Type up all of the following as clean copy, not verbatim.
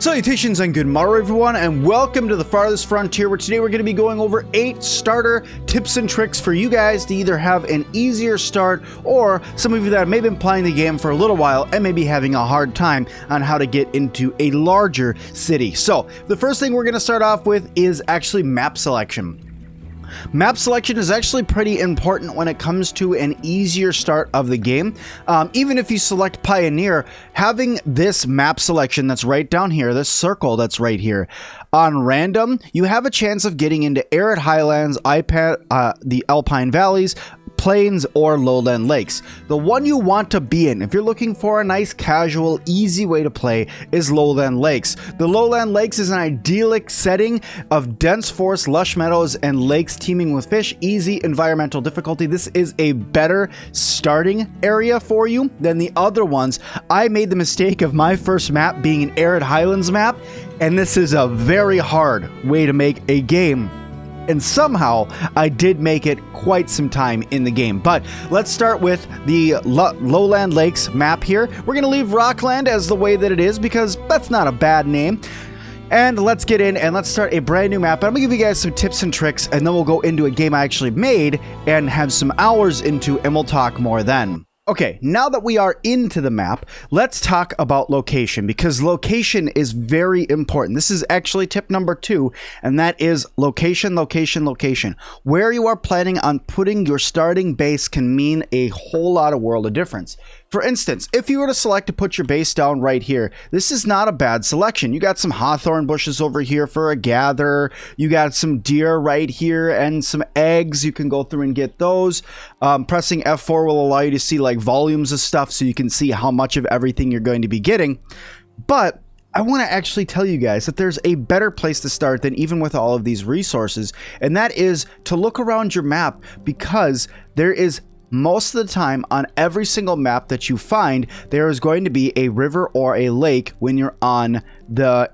Salutations and good morrow everyone, and welcome to the Farthest Frontier, where today we're going to be going over 8 starter tips and tricks for you guys to either have an easier start, or some of you that may have been playing the game for a little while and may be having a hard time on how to get into a larger city. So the first thing we're going to start off with is actually map selection. Map selection is actually pretty important when it comes to an easier start of the game. Even if you select Pioneer, having this map selection that's right down here, this circle that's right here, on random, you have a chance of getting into arid highlands, the Alpine valleys, plains, or lowland lakes. The one you want to be in, if you're looking for a nice, casual, easy way to play, is lowland lakes. The lowland lakes is an idyllic setting of dense forest, lush meadows, and lakes teeming with fish. Easy environmental difficulty. This is a better starting area for you than the other ones. I made the mistake of my first map being an arid highlands map, and this is a very hard way to make a game. And somehow I did make it quite some time in the game. But let's start with the lowland lakes map here. We're going to leave Rockland as the way that it is because that's not a bad name. And let's get in and let's start a brand new map. I'm going to give you guys some tips and tricks, and then we'll go into a game I actually made and have some hours into, and we'll talk more then. Okay, now that we are into the map, let's talk about location, because location is very important. This is actually tip number 2, and that is location, location, location. Where you are planning on putting your starting base can mean a whole lot of world of difference. For instance, if you were to select to put your base down right here, this is not a bad selection. You got some hawthorn bushes over here for a gather. You got some deer right here and some eggs. You can go through and get those. Pressing F4 will allow you to see like volumes of stuff so you can see how much of everything you're going to be getting. But I want to actually tell you guys that there's a better place to start than even with all of these resources, and that is to look around your map, because there is most of the time on every single map that you find, there is going to be a river or a lake when you're on the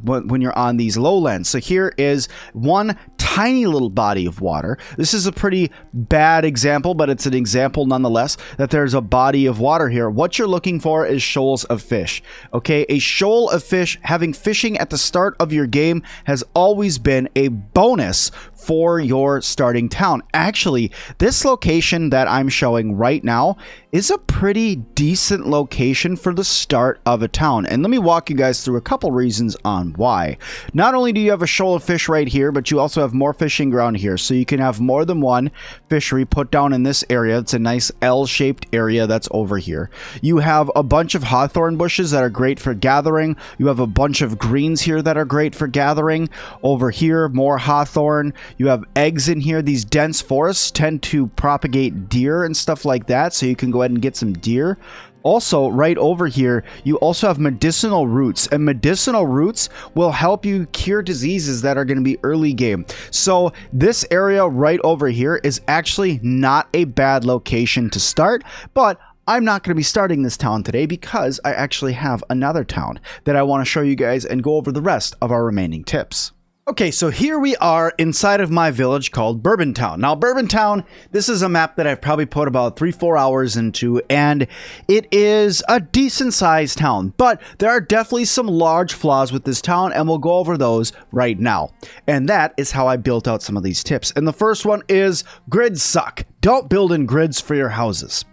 when you're on these lowlands. So here is one tiny little body of water. This is a pretty bad example, but it's an example nonetheless that there's a body of water here. What you're looking for is shoals of fish. Okay, a shoal of fish, having fishing at the start of your game has always been a bonus for your starting town. Actually, this location that I'm showing right now is a pretty decent location for the start of a town. And let me walk you guys through a couple reasons on why. Not only do you have a shoal of fish right here, but you also have more fishing ground here. So you can have more than one fishery put down in this area. It's a nice L-shaped area that's over here. You have a bunch of hawthorn bushes that are great for gathering. You have a bunch of greens here that are great for gathering. Over here, more hawthorn. You have eggs in here. These dense forests tend to propagate deer and stuff like that, so you can go ahead and get some deer. Also, right over here, you also have medicinal roots, and medicinal roots will help you cure diseases that are going to be early game. So this area right over here is actually not a bad location to start, but I'm not going to be starting this town today because I actually have another town that I want to show you guys and go over the rest of our remaining tips. Okay, so here we are inside of my village called Bourbontown. Now, Bourbontown, this is a map that I've probably put about 3-4 hours into, and it is a decent-sized town. But there are definitely some large flaws with this town, and we'll go over those right now. And that is how I built out some of these tips. And the first one is grids suck. Don't build in grids for your houses.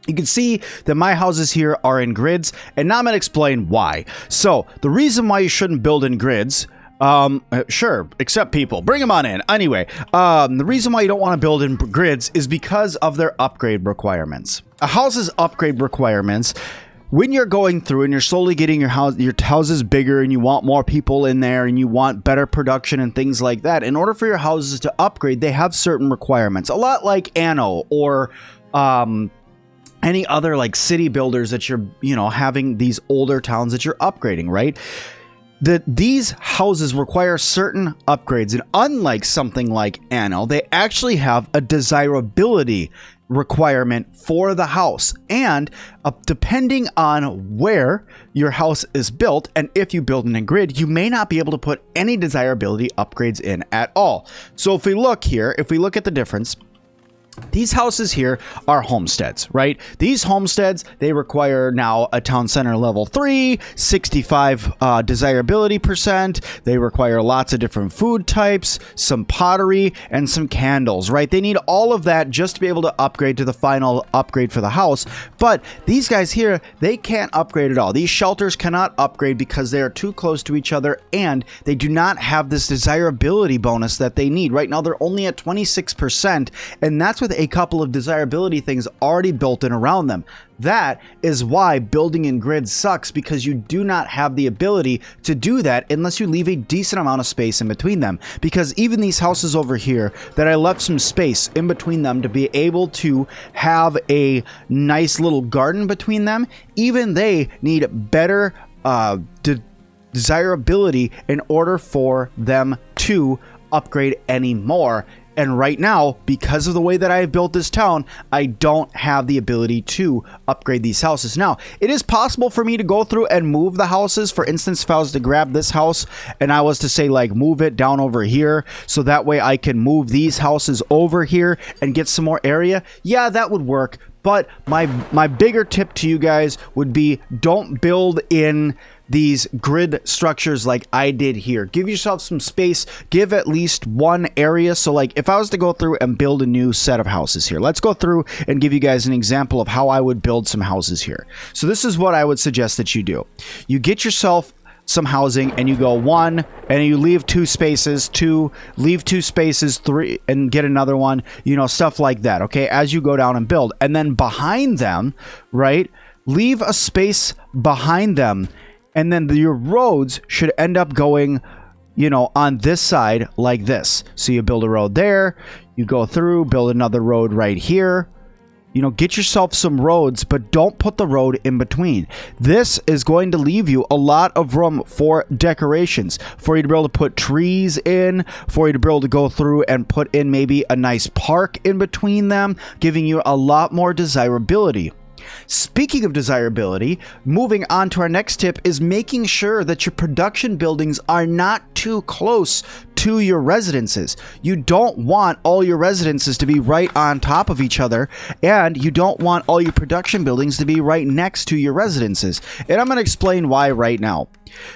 You can see that my houses here are in grids, and now I'm going to explain why. So, the reason why you shouldn't build in grids, sure, accept people, bring them on in. Anyway, the reason why you don't want to build in grids is because of their upgrade requirements. A house's upgrade requirements, when you're going through and you're slowly getting your houses bigger and you want more people in there and you want better production and things like that, in order for your houses to upgrade, they have certain requirements. A lot like Anno or any other like city builders that you're, having these older towns that you're upgrading, right? These houses require certain upgrades, and unlike something like Anno, they actually have a desirability requirement for the house. And depending on where your house is built, and if you build in a grid, you may not be able to put any desirability upgrades in at all. So if we look here, if we look at the difference, These houses here are homesteads, right? These homesteads, they require now a town center level 3, 65 desirability percent. They require lots of different food types, some pottery, and some candles, right? They need all of that just to be able to upgrade to the final upgrade for the house. But these guys here, they can't upgrade at all. These shelters cannot upgrade because they are too close to each other, and they do not have this desirability bonus that they need. Right now, they're only at 26%, and that's with a couple of desirability things already built in around them. That is why building in grid sucks, because you do not have the ability to do that unless you leave a decent amount of space in between them. Because even these houses over here that I left some space in between them to be able to have a nice little garden between them, even they need better desirability in order for them to upgrade anymore. And right now, because of the way that I have built this town, I don't have the ability to upgrade these houses. Now, it is possible for me to go through and move the houses. For instance, if I was to grab this house and I was to say, like, move it down over here, so that way I can move these houses over here and get some more area. Yeah, that would work. But my bigger tip to you guys would be, don't build in these grid structures like I did here. Give yourself some space. Give at least one area. So like if I was to go through and build a new set of houses here, let's go through and give you guys an example of how I would build some houses here. So this is what I would suggest that you do. You get yourself some housing and you go 1 and you leave 2 spaces, 2, leave 2 spaces, 3, and get another one, you know, stuff like that. Okay, as you go down and build, and then behind them, right, leave a space behind them. And then your roads should end up going, you know, on this side like this. So you build a road there, you go through, build another road right here. You know, get yourself some roads, but don't put the road in between. This is going to leave you a lot of room for decorations, for you to be able to put trees in, for you to be able to go through and put in maybe a nice park in between them, giving you a lot more desirability. Speaking of desirability, moving on to our next tip is making sure that your production buildings are not too close to your residences. You don't want all your residences to be right on top of each other, and you don't want all your production buildings to be right next to your residences. And I'm going to explain why right now.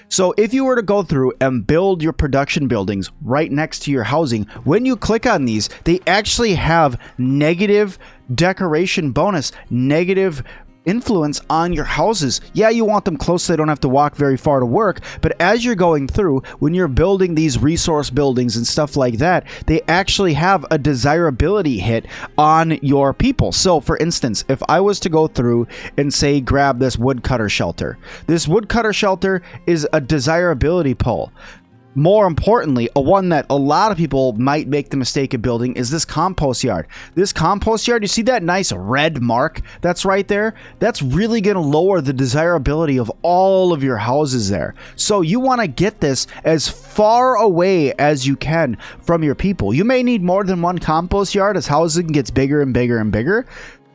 So if you were to go through and build your production buildings right next to your housing, when you click on these, they actually have negative decoration bonus, negative influence on your houses. Yeah, you want them close so they don't have to walk very far to work, but as you're going through, when you're building these resource buildings and stuff like that, they actually have a desirability hit on your people. So for instance, if I was to go through and say grab this woodcutter shelter, this woodcutter shelter is a desirability pull. More importantly, one that a lot of people might make the mistake of building is this compost yard. This compost yard, you see that nice red mark that's right there? That's really going to lower the desirability of all of your houses there. So you want to get this as far away as you can from your people. You may need more than one compost yard as housing gets bigger and bigger and bigger,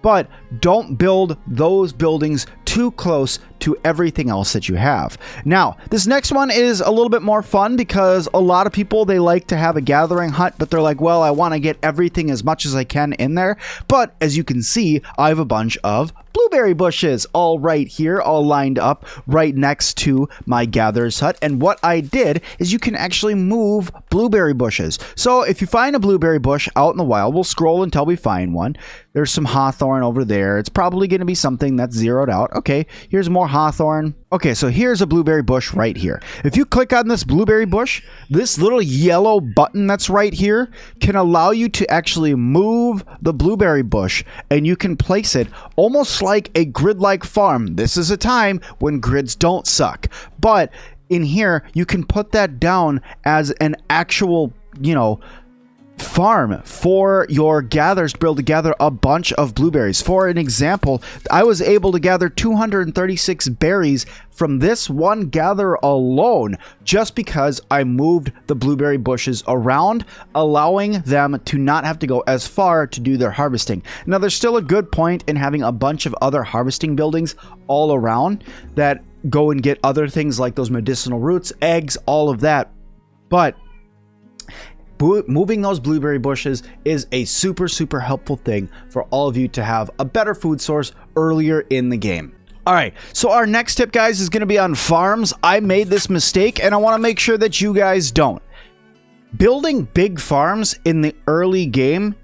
but don't build those buildings too close to everything else that you have. Now, this next one is a little bit more fun because a lot of people, they like to have a gathering hut, but they're like, well, I want to get everything as much as I can in there. But as you can see, I have a bunch of blueberry bushes all right here, all lined up right next to my gatherer's hut. And what I did is you can actually move blueberry bushes. So if you find a blueberry bush out in the wild, we'll scroll until we find one. There's some hawthorn over there. It's probably going to be something that's zeroed out. Okay, here's more hawthorn. Okay, so here's a blueberry bush right here. If you click on this blueberry bush, this little yellow button that's right here can allow you to actually move the blueberry bush, and you can place it almost like a grid-like farm. This is a time when grids don't suck. But in here, you can put that down as an actual, you know, farm for your gatherers to be able to gather a bunch of blueberries. For an example, I was able to gather 236 berries from this one gather alone just because I moved the blueberry bushes around, allowing them to not have to go as far to do their harvesting. Now, there's still a good point in having a bunch of other harvesting buildings all around that go and get other things like those medicinal roots, eggs, all of that. But moving those blueberry bushes is a super helpful thing for all of you to have a better food source earlier in the game. All right, so our next tip, guys, is going to be on farms. I made this mistake, and I want to make sure that you guys don't. Building big farms in the early game,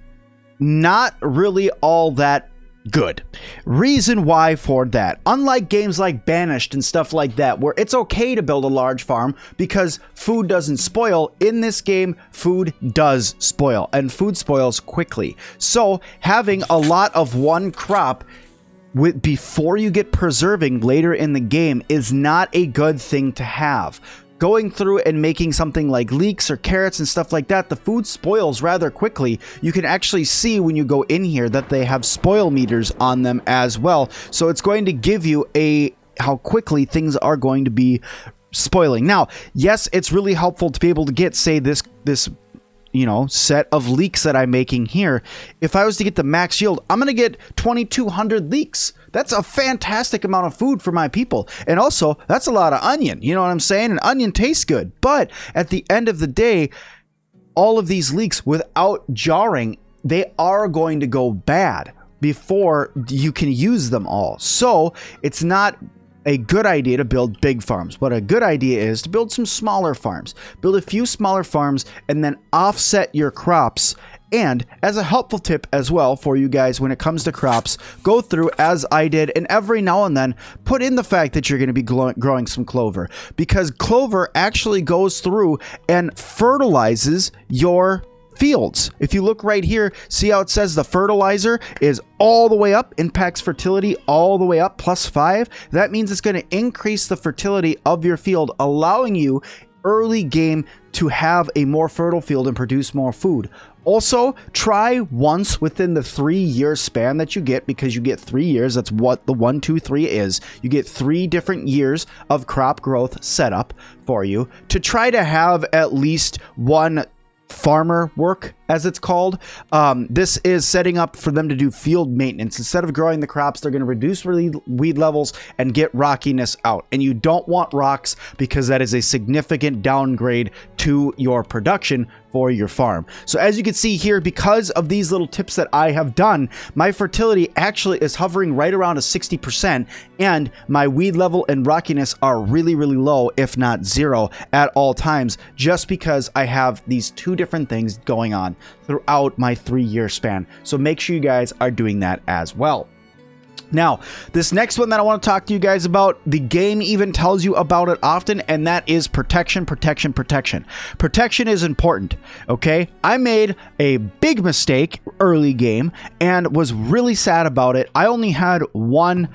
not really all that good. Reason why for that: unlike games like Banished and stuff like that, where it's okay to build a large farm because food doesn't spoil, in this game food does spoil, and food spoils quickly. So having a lot of one crop before you get preserving later in the game is not a good thing to have. Going through and making something like leeks or carrots and stuff like that, the food spoils rather quickly. You can actually see when you go in here that they have spoil meters on them as well. So it's going to give you how quickly things are going to be spoiling. Now, yes, it's really helpful to be able to get, say, this set of leeks that I'm making here. If I was to get the max yield, I'm going to get 2,200 leeks. That's a fantastic amount of food for my people. And also, that's a lot of onion. You know what I'm saying? An onion tastes good. But at the end of the day, all of these leeks, without jarring, they are going to go bad before you can use them all. So it's not a good idea to build big farms. What a good idea is to build some smaller farms. Build a few smaller farms and then offset your crops. And as a helpful tip as well for you guys when it comes to crops, go through, as I did, and every now and then put in the fact that you're going to be growing some clover, because clover actually goes through and fertilizes your fields. If you look right here, see how it says the fertilizer is all the way up, impacts fertility all the way up, +5. That means it's going to increase the fertility of your field, allowing you early game to have a more fertile field and produce more food. Also, try once within the 3-year span that you get, because you get 3 years. That's what the 1, 2, 3 is. You get 3 different years of crop growth set up for you to try to have at least one farmer work, as it's called. This is setting up for them to do field maintenance. Instead of growing the crops, they're going to reduce weed levels and get rockiness out. And you don't want rocks, because that is a significant downgrade to your production for your farm. So as you can see here, because of these little tips that I have done, my fertility actually is hovering right around a 60%, and my weed level and rockiness are really low, if not 0 at all times, just because I have these 2 different things going on throughout my 3-year span. So make sure you guys are doing that as well. Now, this next one that I want to talk to you guys about, the game even tells you about it often, and that is protection. Protection is important, okay? I made a big mistake early game and was really sad about it. I only had one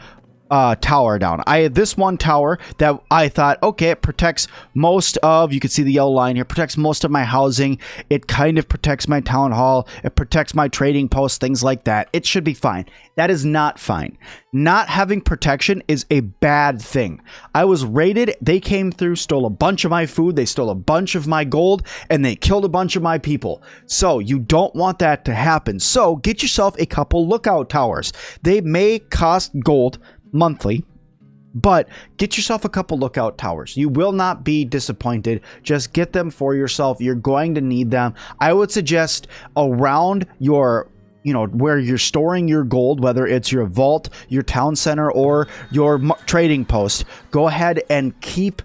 tower down. I had this one tower that I thought, okay, it protects most of, you can see the yellow line here, protects most of my housing. It kind of protects my town hall. It protects my trading post, things like that. It should be fine. That is not fine. Not having protection is a bad thing. I was raided. They came through, stole a bunch of my food. They stole a bunch of my gold, and they killed a bunch of my people. So you don't want that to happen. So get yourself a couple lookout towers. They may cost gold monthly, but get yourself a couple lookout towers. You will not be disappointed. Just get them for yourself. You're going to need them. I would suggest around your, where you're storing your gold, whether it's your vault, your town center, or your trading post, go ahead and keep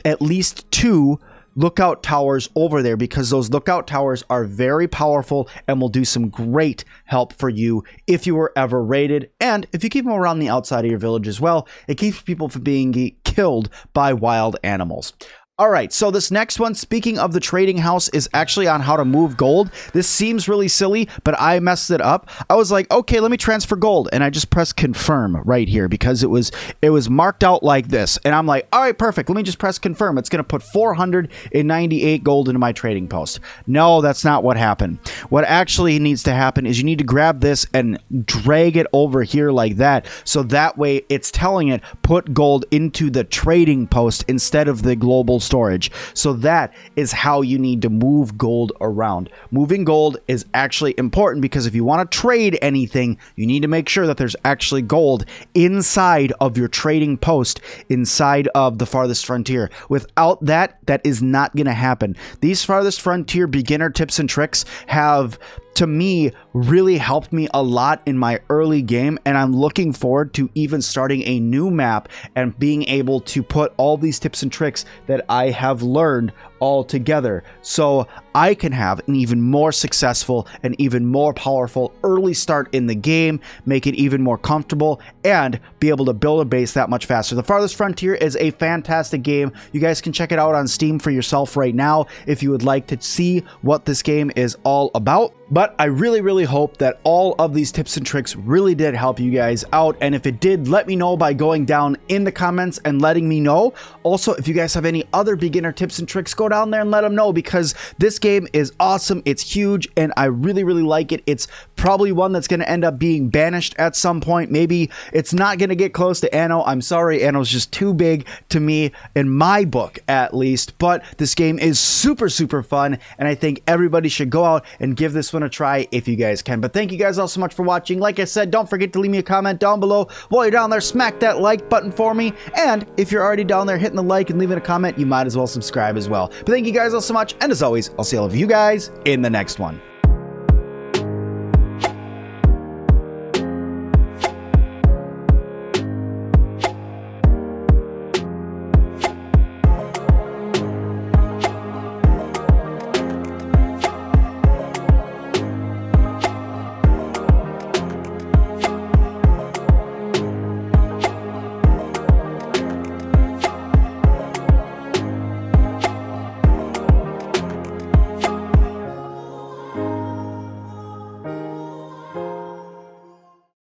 at least 2 lookout towers over there, because those lookout towers are very powerful and will do some great help for you if you were ever raided. And if you keep them around the outside of your village as well, it keeps people from being killed by wild animals. All right, so this next one, speaking of the trading house, is actually on how to move gold. This seems really silly, but I messed it up. I was like, okay, let me transfer gold, and I just pressed confirm right here because it was marked out like this, and I'm like, all right, perfect. Let me just press confirm. It's going to put 498 gold into my trading post. No, that's not what happened. What actually needs to happen is you need to grab this and drag it over here like that, so that way it's telling it put gold into the trading post instead of the global storage. So that is how you need to move gold around. Moving gold is actually important because if you want to trade anything, you need to make sure that there's actually gold inside of your trading post, inside of the Farthest Frontier. Without that, that is not going to happen. These Farthest Frontier beginner tips and tricks have, to me, really helped me a lot in my early game, and I'm looking forward to even starting a new map and being able to put all these tips and tricks that I have learned all together, so I can have an even more successful and even more powerful early start in the game, make it even more comfortable, and be able to build a base that much faster. The Farthest Frontier is a fantastic game. You guys can check it out on Steam for yourself right now if you would like to see what this game is all about. But I really hope that all of these tips and tricks really did help you guys out, and if it did, let me know by going down in the comments and letting me know. Also, if you guys have any other beginner tips and tricks, go down there and let them know, because this game is awesome, it's huge, and I really like it. It's probably one that's going to end up being banished at some point. Maybe it's not going to get close to Anno. I'm sorry, Anno's just too big to me, in my book at least, but this game is super fun, and I think everybody should go out and give this one a try if you guys can. But thank you guys all so much for watching. Like I said, don't forget to leave me a comment down below. While you're down there, smack that like button for me, and if you're already down there hitting the like and leaving a comment, you might as well subscribe as well. But thank you guys all so much, and as always, I'll see all of you guys in the next one.